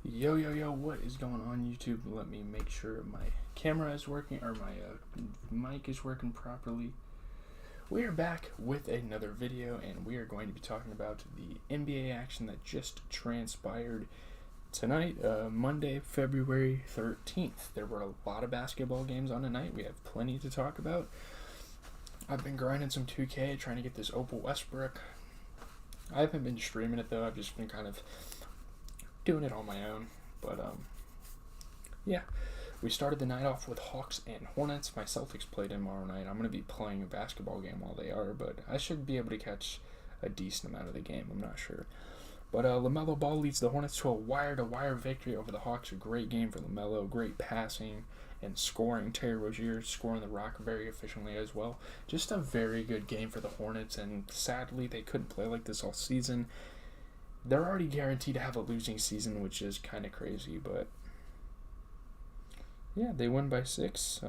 Yo, what is going on YouTube? Let me make sure my camera is working, or my mic is working properly. We are back with another video, and we are going to be talking about the NBA action that just transpired tonight, Monday, February 13th. There were a lot of basketball games on tonight. We have plenty to talk about. I've been grinding some 2K, trying to get this Opal Westbrook. I haven't been streaming it, though. I've just been kind of doing it on my own, but yeah, we started the night off with Hawks and Hornets. My Celtics play tomorrow night. I'm going to be playing a basketball game while they are, but I should be able to catch a decent amount of the game. I'm not sure, but LaMelo Ball leads the Hornets to a wire-to-wire victory over the Hawks. A great game for LaMelo, great passing and scoring. Terry Rozier scoring the rock very efficiently as well. Just a very good game for the Hornets, and sadly they couldn't play like this all season. They're already guaranteed to have a losing season, which is kind of crazy, but yeah, they won by 6.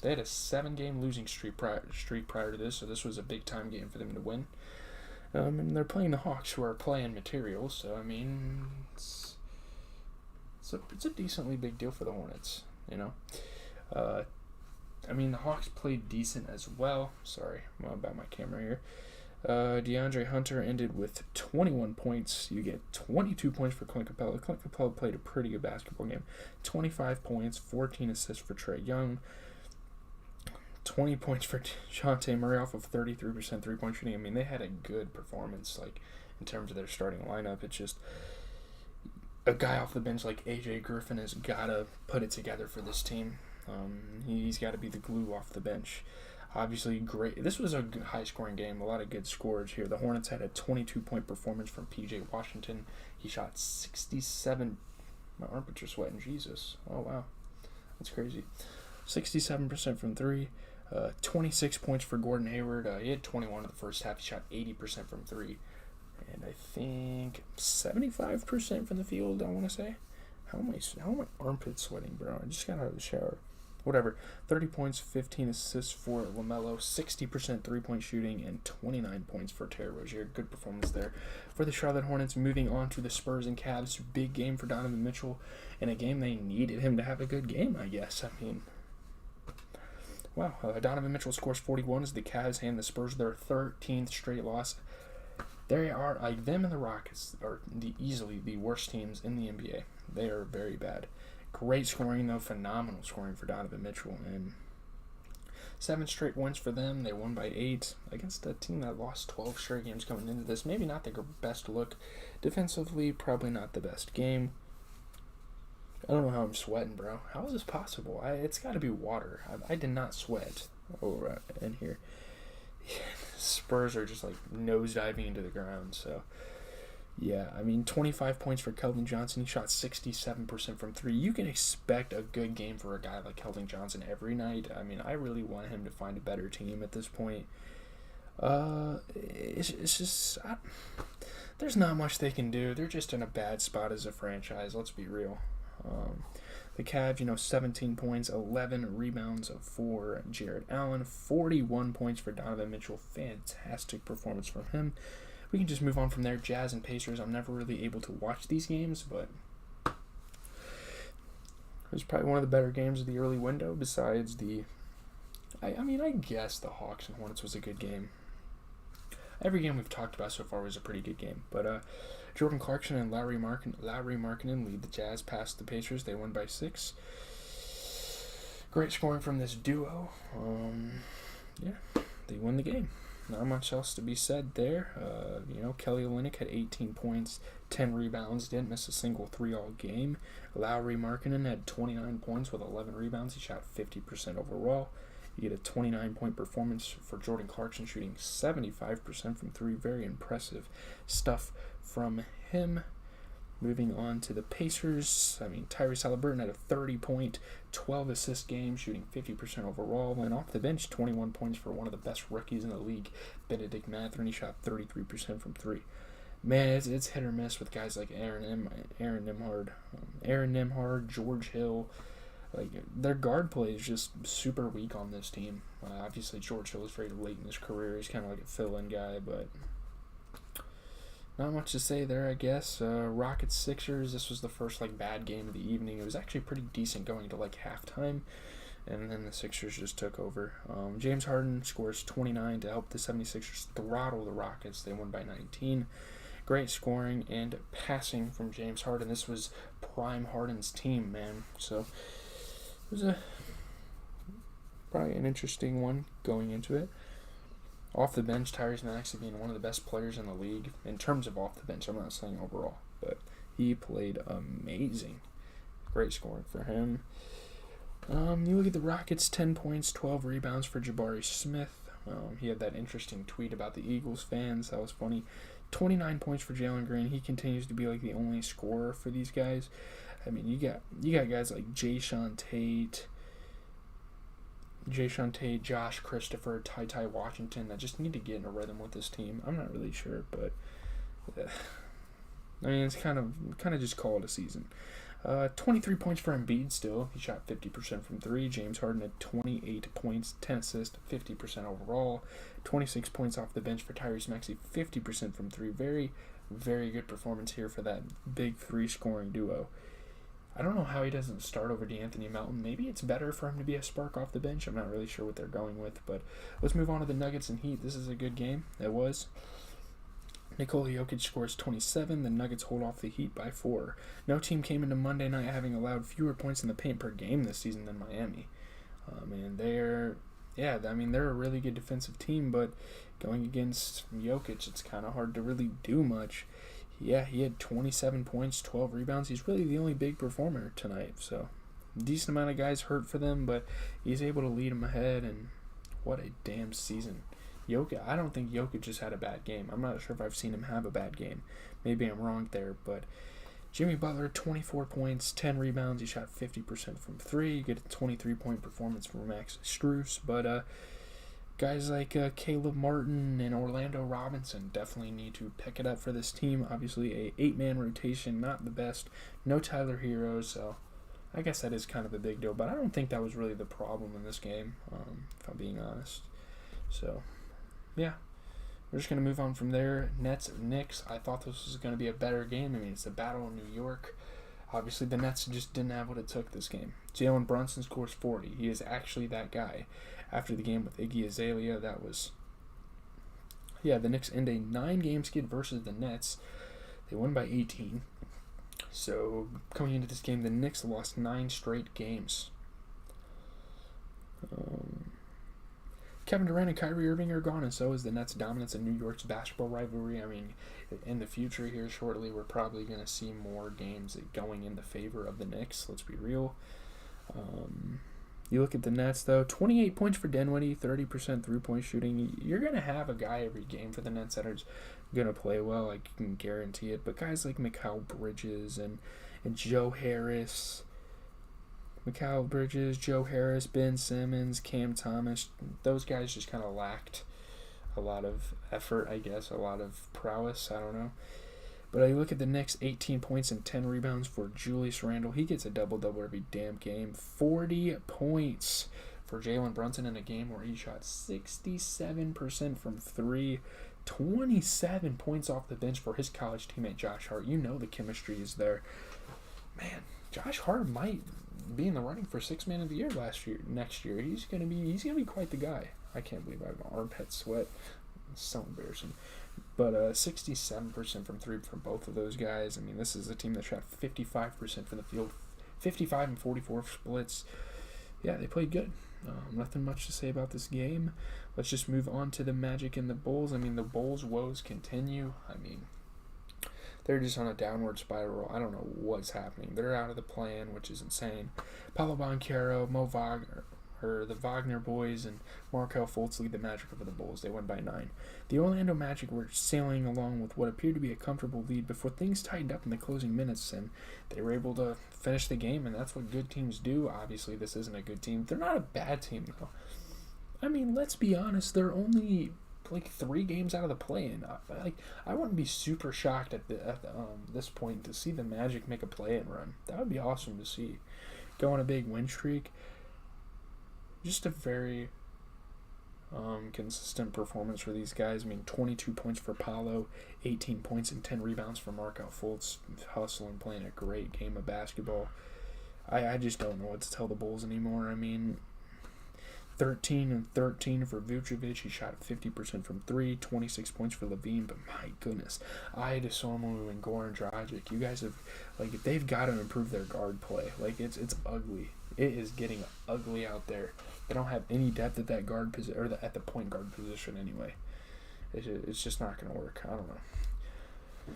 They had a 7-game losing streak prior to this, so this was a big-time game for them to win. And they're playing the Hawks, who are playing material, so, I mean, it's a decently big deal for the Hornets, you know. The Hawks played decent as well. Sorry about my camera here. DeAndre Hunter ended with 21 points. You get 22 points for Clint Capella. Clint Capella played a pretty good basketball game. 25 points, 14 assists for Trae Young. 20 points for Dejounte Murray off of 33% three-point shooting. I mean, they had a good performance, like, in terms of their starting lineup. It's just a guy off the bench like AJ Griffin has got to put it together for this team. He's got to be the glue off the bench. Obviously, great. This was a high-scoring game. A lot of good scores here. The Hornets had a 22-point performance from P.J. Washington. He shot 67. My armpits are sweating. Jesus. Oh, wow. That's crazy. 67% from 3. 26 points for Gordon Hayward. He had 21 in the first half. He shot 80% from 3. And I think 75% from the field, I want to say. How am my armpits sweating, bro? I just got out of the shower. Whatever. 30 points, 15 assists for LaMelo, 60% three-point shooting, and 29 points for Terry Rozier. Good performance there for the Charlotte Hornets. Moving on to the Spurs and Cavs. Big game for Donovan Mitchell, and a game they needed him to have a good game, I guess. I mean, wow. Donovan Mitchell scores 41 as the Cavs hand the Spurs their 13th straight loss. They are, like, them and the Rockets are easily the worst teams in the NBA. They are very bad. Great scoring, though. Phenomenal scoring for Donovan Mitchell. And 7 straight wins for them. They won by 8 against a team that lost 12 straight games coming into this. Maybe not their best look. Defensively, probably not the best game. I don't know how I'm sweating, bro. How is this possible? It's got to be water. I did not sweat over in here. Spurs are just like nosediving into the ground, so... Yeah, I mean, 25 points for Keldon Johnson. He shot 67% from 3. You can expect a good game for a guy like Keldon Johnson every night. I mean, I really want him to find a better team at this point. It's just... there's not much they can do. They're just in a bad spot as a franchise. Let's be real. The Cavs, 17 points, 11 rebounds for Jared Allen, 41 points for Donovan Mitchell. Fantastic performance from him. We can just move on from there. Jazz and Pacers. I'm never really able to watch these games, but it was probably one of the better games of the early window besides the... I guess the Hawks and Hornets was a good game. Every game we've talked about so far was a pretty good game. But Jordan Clarkson and Lauri Markkanen lead the Jazz past the Pacers. They won by 6. Great scoring from this duo. Yeah, they won the game. Not much else to be said there. Kelly Olynyk had 18 points, 10 rebounds, didn't miss a single 3 all game. Lauri Markkanen had 29 points with 11 rebounds. He shot 50% overall. You get a 29-point performance for Jordan Clarkson, shooting 75% from 3. Very impressive stuff from him. Moving on to the Pacers, Tyrese Haliburton had a 30-point, 12-assist game, shooting 50% overall. And off the bench, 21 points for one of the best rookies in the league, Benedict Mathurin. He shot 33% from 3. Man, it's hit or miss with guys like Aaron Nimhard, George Hill. Like, their guard play is just super weak on this team. Obviously, George Hill is very late in his career. He's kind of like a fill-in guy, but... not much to say there, I guess. Rockets Sixers. This was the first bad game of the evening. It was actually pretty decent going to halftime, and then the Sixers just took over. James Harden scores 29 to help the 76ers throttle the Rockets. They won by 19. Great scoring and passing from James Harden. This was prime Harden's team, man. So it was probably an interesting one going into it. Off the bench, Tyrese Maxey being one of the best players in the league in terms of off the bench. I'm not saying overall, but he played amazing. Great scoring for him. You look at the Rockets, 10 points, 12 rebounds for Jabari Smith. He had that interesting tweet about the Eagles fans. That was funny. 29 points for Jalen Green. He continues to be the only scorer for these guys. I mean, you got guys like Jayshawn Tate, Josh Christopher, Ty Washington that just need to get in a rhythm with this team. I'm not really sure, but I mean, it's kind of just call it a season. 23 points for Embiid still. He shot 50% from 3. James Harden had 28 points, 10 assists, 50% overall. 26 points off the bench for Tyrese Maxey, 50% from 3. Very, very good performance here for that big 3-scoring duo. I don't know how he doesn't start over DeAnthony Melton. Maybe it's better for him to be a spark off the bench. I'm not really sure what they're going with, but let's move on to the Nuggets and Heat. This is a good game. It was. Nikola Jokic scores 27. The Nuggets hold off the Heat by 4. No team came into Monday night having allowed fewer points in the paint per game this season than Miami. And they're a really good defensive team, but going against Jokic, it's kind of hard to really do much. Yeah, he had 27 points, 12 rebounds. He's really the only big performer tonight. So, decent amount of guys hurt for them, but he's able to lead them ahead, and what a damn season. I don't think Jokic just had a bad game. I'm not sure if I've seen him have a bad game. Maybe I'm wrong there, but Jimmy Butler, 24 points, 10 rebounds. He shot 50% from 3. You get a 23-point performance from Max Strus, but guys like Caleb Martin and Orlando Robinson definitely need to pick it up for this team. Obviously, a 8-man rotation, not the best. No Tyler Hero, so I guess that is kind of a big deal. But I don't think that was really the problem in this game, if I'm being honest. So, yeah. We're just going to move on from there. Nets, Knicks. I thought this was going to be a better game. I mean, it's a battle in New York. Obviously, the Nets just didn't have what it took this game. Jalen Brunson scores 40. He is actually that guy. After the game with Iggy Azalea, the Knicks end a 9-game skid versus the Nets. They won by 18. So, coming into this game, the Knicks lost 9 straight games. Kevin Durant and Kyrie Irving are gone, and so is the Nets' dominance in New York's basketball rivalry. I mean, in the future here shortly, we're probably going to see more games going in the favor of the Knicks. Let's be real. You look at the Nets, though, 28 points for Dinwiddie, 30% three-point shooting. You're going to have a guy every game for the Nets that is going to play well. I can guarantee it. But guys like Mikal Bridges and Joe Harris, Joe Harris, Ben Simmons, Cam Thomas, those guys just kind of lacked a lot of effort, I guess, a lot of prowess, I don't know. But I look at the Knicks, 18 points and 10 rebounds for Julius Randle. He gets a double-double every damn game. 40 points for Jalen Brunson in a game where he shot 67% from 3. 27 points off the bench for his college teammate Josh Hart. You know the chemistry is there. Man, Josh Hart might be in the running for 6th Man of the Year next year. He's gonna be quite the guy. I can't believe I have an armpit sweat. It's so embarrassing. But 67% from 3 from both of those guys. I mean, this is a team that shot 55% from the field, 55 and 44 splits. Yeah, they played good. Nothing much to say about this game. Let's just move on to the Magic and the Bulls. I mean, the Bulls' woes continue. I mean, they're just on a downward spiral. I don't know what's happening. They're out of the plan, which is insane. Paolo Banchero, Mo Wagner, the Wagner boys, and Markelle Fultz lead the Magic over the Bulls. They won by 9. The Orlando Magic were sailing along with what appeared to be a comfortable lead before things tightened up in the closing minutes, and they were able to finish the game, and that's what good teams do. Obviously, this isn't a good team. They're not a bad team, though. I mean, let's be honest. They're only 3 games out of the play-in. I wouldn't be super shocked at this point to see the Magic make a play-in run. That would be awesome to see. Go on a big win streak. Just a very consistent performance for these guys. I mean, 22 points for Paolo, 18 points and 10 rebounds for Markelle Fultz, hustling, playing a great game of basketball. I just don't know what to tell the Bulls anymore. I mean, 13 and 13 for Vucevic. He shot 50% from 3, 26 points for Levine, but my goodness, Idasomu and Goran Dragic, you guys have, like, they've got to improve their guard play. Like, it's ugly. It is getting ugly out there. They don't have any depth at that guard position, or at the point guard position anyway. It's just not going to work. I don't know.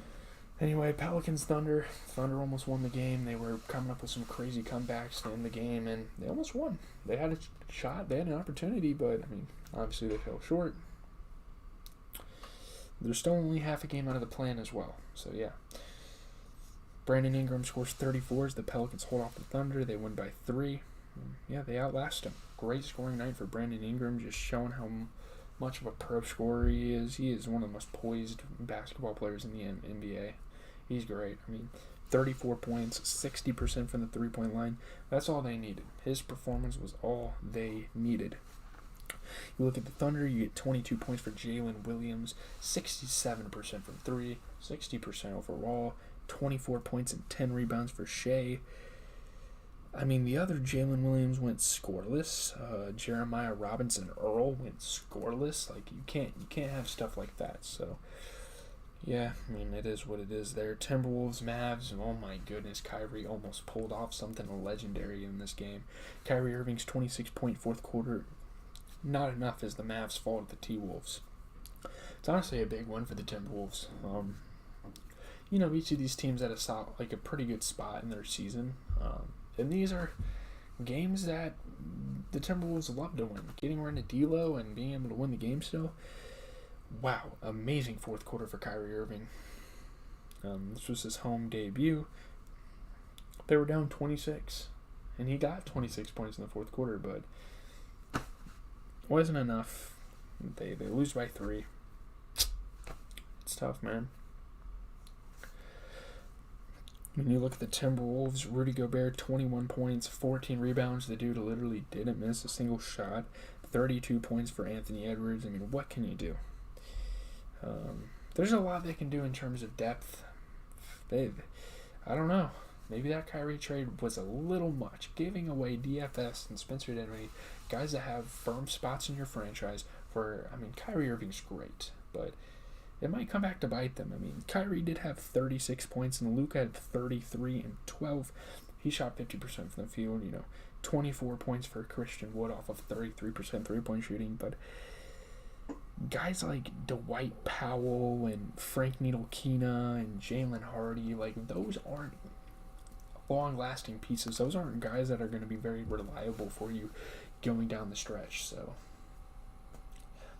Anyway, Pelicans Thunder. Thunder almost won the game. They were coming up with some crazy comebacks to end the game, and they almost won. They had a shot. They had an opportunity, but, I mean, obviously they fell short. They're still only half a game out of the plan as well. So, yeah. Brandon Ingram scores 34 as the Pelicans hold off the Thunder. They win by 3. Yeah, they outlast him. Great scoring night for Brandon Ingram, just showing how much of a pro scorer he is. He is one of the most poised basketball players in the NBA. He's great. I mean, 34 points, 60% from the three-point line. That's all they needed. His performance was all they needed. You look at the Thunder, you get 22 points for Jalen Williams, 67% from 3, 60% overall, 24 points and 10 rebounds for Shea. I mean, the other Jalen Williams went scoreless. Jeremiah Robinson Earl went scoreless. Like, you can't have stuff like that. So, yeah, I mean, it is what it is there. Timberwolves, Mavs, and oh my goodness, Kyrie almost pulled off something legendary in this game. Kyrie Irving's 26-point fourth quarter, not enough as the Mavs fall to the T-Wolves. It's honestly a big one for the Timberwolves. You know, each of these teams at a pretty good spot in their season. And these are games that the Timberwolves love to win. Getting rid of D'Lo and being able to win the game still. Wow, amazing fourth quarter for Kyrie Irving. This was his home debut. They were down 26, and he got 26 points in the fourth quarter, but wasn't enough. They lose by 3. It's tough, man. When you look at the Timberwolves, Rudy Gobert, 21 points, 14 rebounds. The dude literally didn't miss a single shot. 32 points for Anthony Edwards. I mean, what can you do? There's a lot they can do in terms of depth. I don't know. Maybe that Kyrie trade was a little much. Giving away DFS and Spencer Dinwiddie, guys that have firm spots in your franchise Kyrie Irving's great, but it might come back to bite them. I mean, Kyrie did have 36 points, and Luka had 33 and 12. He shot 50% from the field, 24 points for Christian Wood off of 33% three-point shooting. But guys like Dwight Powell and Frank Ntilikina and Jalen Hardy, those aren't long-lasting pieces. Those aren't guys that are going to be very reliable for you going down the stretch. So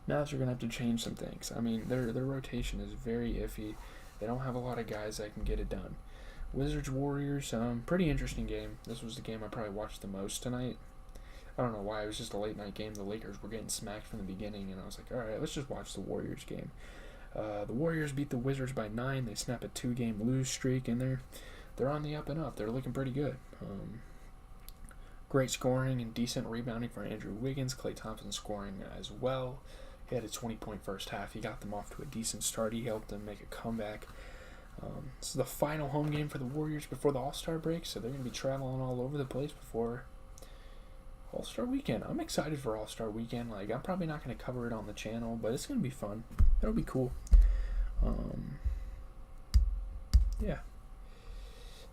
Mavs are going to have to change some things. I mean, their rotation is very iffy. They don't have a lot of guys that can get it done. Wizards-Warriors, pretty interesting game. This was the game I probably watched the most tonight. I don't know why. It was just a late-night game. The Lakers were getting smacked from the beginning, and I was like, all right, let's just watch the Warriors game. The Warriors beat the Wizards by 9. They snap a 2-game lose streak, and they're on the up and up. They're looking pretty good. Great scoring and decent rebounding for Andrew Wiggins. Klay Thompson scoring as well. He had a 20-point first half. He got them off to a decent start. He helped them make a comeback. This is the final home game for the Warriors before the All-Star break, so they're going to be traveling all over the place before All-Star Weekend. I'm excited for All-Star Weekend. I'm probably not going to cover it on the channel, but it's going to be fun. It'll be cool. Yeah.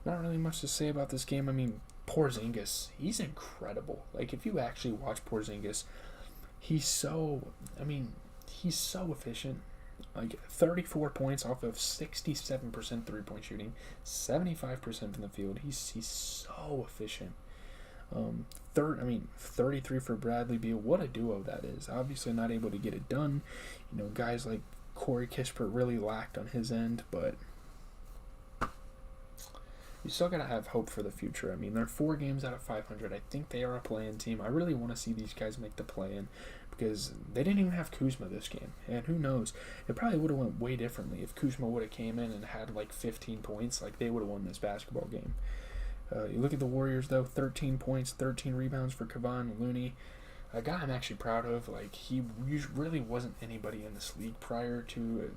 Not really much to say about this game. I mean, Porzingis, he's incredible. If you actually watch Porzingis, he's so efficient. 34 points off of 67% three-point shooting, 75% from the field. He's so efficient. 33 for Bradley Beal. What a duo that is. Obviously not able to get it done. Guys like Corey Kispert really lacked on his end, but you still got to have hope for the future. I mean, they're 4 games out of 500. I think they are a play-in team. I really want to see these guys make the play-in because they didn't even have Kuzma this game. And who knows? It probably would have went way differently if Kuzma would have came in and had 15 points. They would have won this basketball game. You look at the Warriors, though, 13 points, 13 rebounds for Kevon Looney. a guy I'm actually proud of. Like, he really wasn't anybody in this league prior to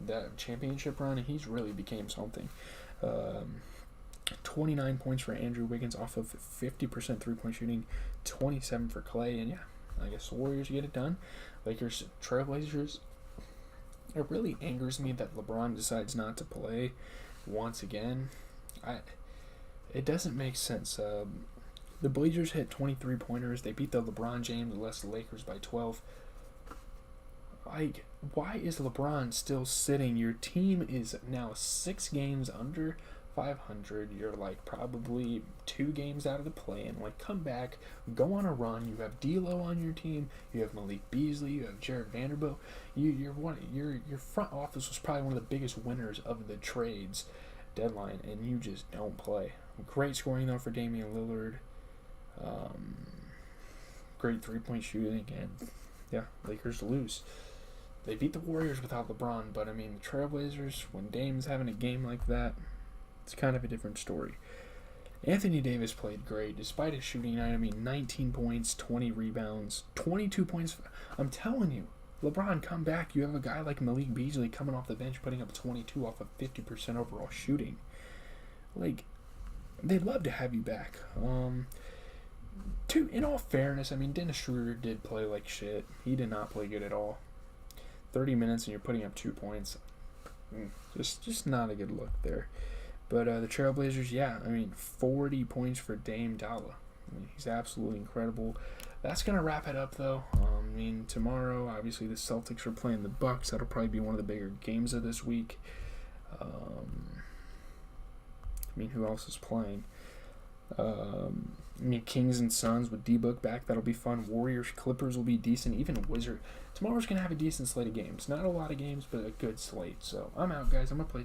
that championship run, and he's really became something. 29 points for Andrew Wiggins off of 50% three-point shooting, 27 for Clay, and yeah, I guess the Warriors get it done. Lakers, Trailblazers. It really angers me that LeBron decides not to play once again. It doesn't make sense. The Blazers hit 23 pointers. They beat the LeBron James, less the Lakers by 12. Like, why is LeBron still sitting? Your team is now 6 games under 500. You're like probably 2 games out of the play-in. Like, come back, go on a run. You have D'Lo on your team. You have Malik Beasley. You have Jared Vanderbilt. Your front office was probably one of the biggest winners of the trades deadline, and you just don't play. Great scoring though for Damian Lillard. Great 3-point shooting, and yeah, Lakers lose. They beat the Warriors without LeBron, but I mean, the Trailblazers, when Dame's having a game like that, it's kind of a different story. Anthony Davis played great, despite his shooting night. I mean, 19 points, 20 rebounds, 22 points. I'm telling you, LeBron, come back. You have a guy like Malik Beasley coming off the bench, putting up 22 off of 50% overall shooting. Like, they'd love to have you back. In all fairness, I mean, Dennis Schroeder did play like shit. He did not play good at all. 30 minutes and you're putting up 2 points. Just not a good look there. But the Trailblazers, yeah, I mean, 40 points for Dame Dalla. I mean, he's absolutely incredible. That's going to wrap it up, though. I mean, tomorrow, obviously, the Celtics are playing the Bucks. That'll probably be one of the bigger games of this week. I mean, who else is playing? Kings and Suns with D-Book back. That'll be fun. Warriors, Clippers will be decent. Even Wizard. Tomorrow's going to have a decent slate of games. Not a lot of games, but a good slate. So, I'm out, guys. I'm going to play